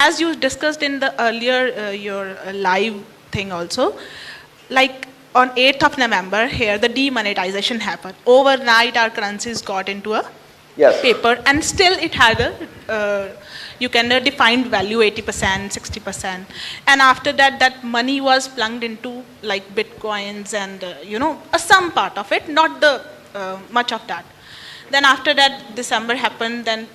as you discussed in the earlier, your live thing also, like on 8th of November here, the demonetization happened. Overnight, our currencies got into a Yes. paper, and still it had a, you can defined value 80%, 60%. And after that, that money was plugged into like Bitcoins and, some part of it, not the much of that. Then after that, December happened, then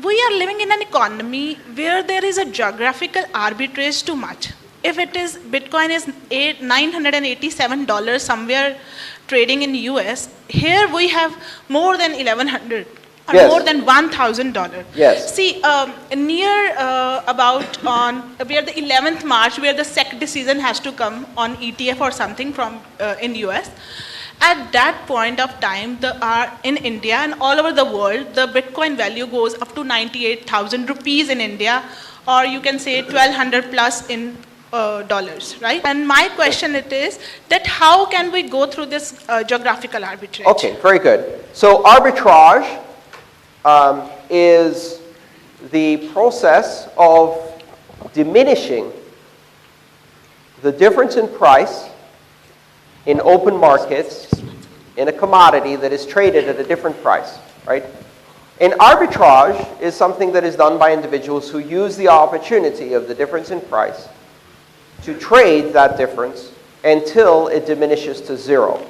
we are living in an economy where there is a geographical arbitrage too much. If it is, Bitcoin is $987 somewhere trading in US, here we have more than 1100 or Yes. more than $1,000. Yes. See, near about on, where the 11th March, where the SEC decision has to come on ETF or something from in US, at that point of time, in India and all over the world, the Bitcoin value goes up to 98,000 rupees in India, or you can say 1,200 plus in dollars, right? And my question it is that how can we go through this geographical arbitrage? Okay, very good. So arbitrage is the process of diminishing the difference in price in open markets in a commodity that is traded at a different price, right? And arbitrage is something that is done by individuals who use the opportunity of the difference in price to trade that difference until it diminishes to zero.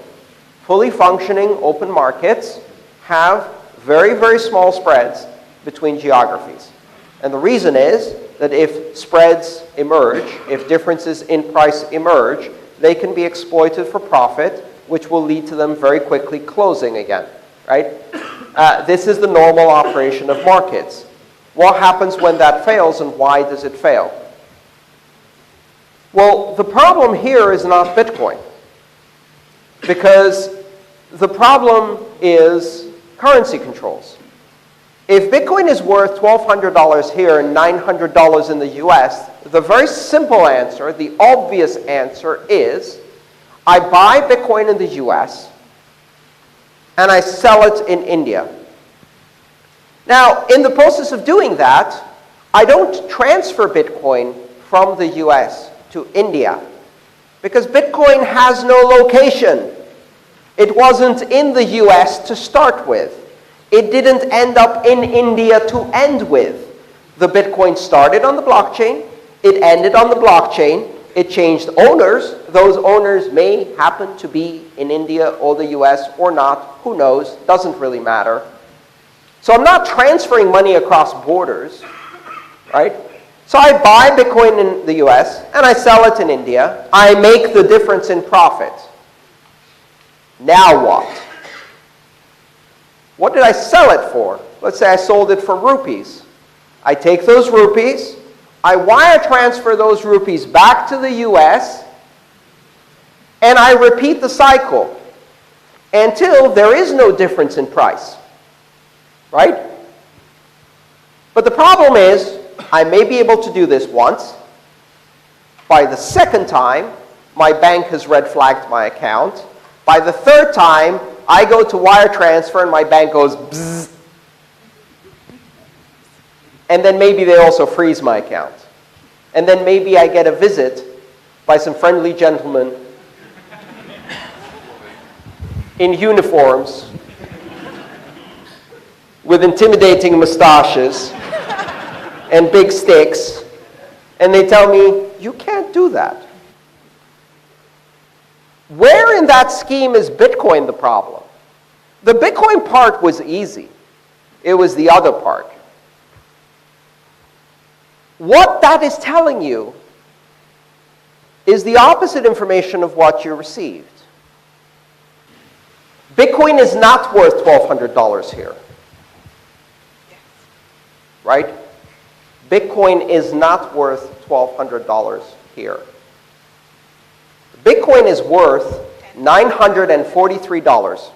Fully functioning open markets have very, very small spreads between geographies. And the reason is that if spreads emerge, if differences in price emerge, they can be exploited for profit, which will lead to them very quickly closing again, right? This is the normal operation of markets. What happens when that fails, and why does it fail? Well, the problem here is not Bitcoin, because the problem is currency controls. If Bitcoin is worth $1,200 here and $900 in the US, the very simple answer, the obvious answer is, I buy Bitcoin in the US and I sell it in India. Now, in the process of doing that, I don't transfer Bitcoin from the US to India, because Bitcoin has no location. It wasn't in the US to start with. It didn't end up in India to end with. The Bitcoin started on the blockchain. It ended on the blockchain. It changed owners. Those owners may happen to be in India or the US or not. Who knows? Doesn't really matter. So I'm not transferring money across borders, right? So I buy Bitcoin in the US and I sell it in India. I make the difference in profit. Now what? What did I sell it for? Let's say I sold it for rupees. I take those rupees, I wire transfer those rupees back to the US, and I repeat the cycle until there is no difference in price, right? But the problem is, I may be able to do this once. By the second time, my bank has red flagged my account. By the third time, I go to wire transfer and my bank goes bzzz. And then maybe they also freeze my account. And then maybe I get a visit by some friendly gentlemen in uniforms with intimidating mustaches and big sticks, and they tell me, you can't do that. Where in that scheme is Bitcoin the problem? The Bitcoin part was easy. It was the other part. What that is telling you is the opposite information of what you received. Bitcoin is not worth $1,200 here. Right? Bitcoin is not worth $1,200 here. Bitcoin is worth $943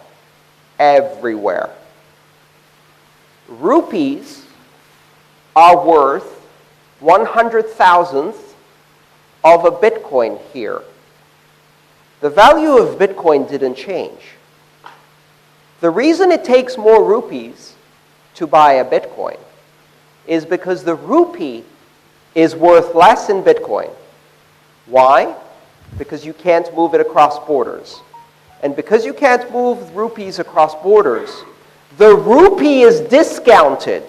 everywhere. Rupees are worth 100,000th of a Bitcoin here. The value of Bitcoin didn't change. The reason it takes more rupees to buy a Bitcoin is because the rupee is worth less in Bitcoin. Why? Because you can't move it across borders. And because you can't move rupees across borders, the rupee is discounted,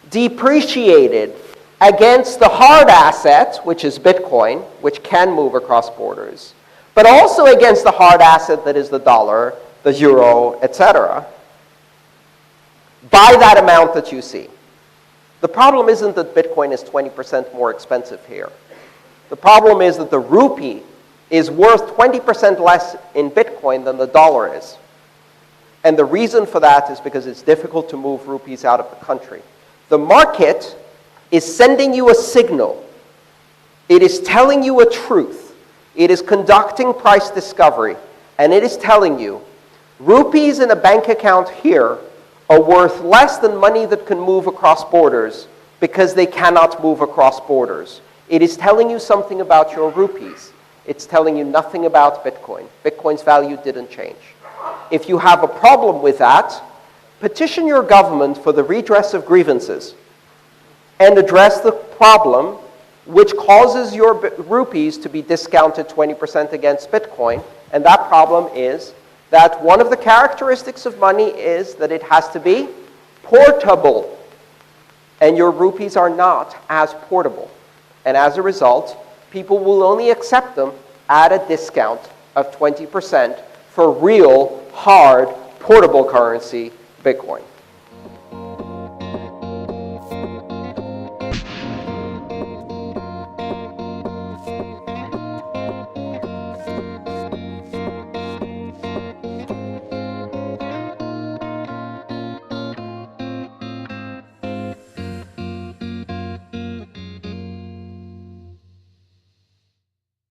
depreciated against the hard asset, which is Bitcoin, which can move across borders, but also against the hard asset that is the dollar, the euro, etc., by that amount that you see. The problem isn't that Bitcoin is 20% more expensive here. The problem is that the rupee is worth 20% less in Bitcoin than the dollar is. And the reason for that is because it's difficult to move rupees out of the country. The market is sending you a signal. It is telling you a truth. It is conducting price discovery. And it is telling you, rupees in a bank account here are worth less than money that can move across borders because they cannot move across borders. It is telling you something about your rupees. It's telling you nothing about Bitcoin. Bitcoin's value didn't change. If you have a problem with that, petition your government for the redress of grievances and address the problem which causes your rupees to be discounted 20% against Bitcoin. And that problem is that one of the characteristics of money is that it has to be portable. And your rupees are not as portable. And as a result, people will only accept them at a discount of 20% for real, hard, portable currency, Bitcoin.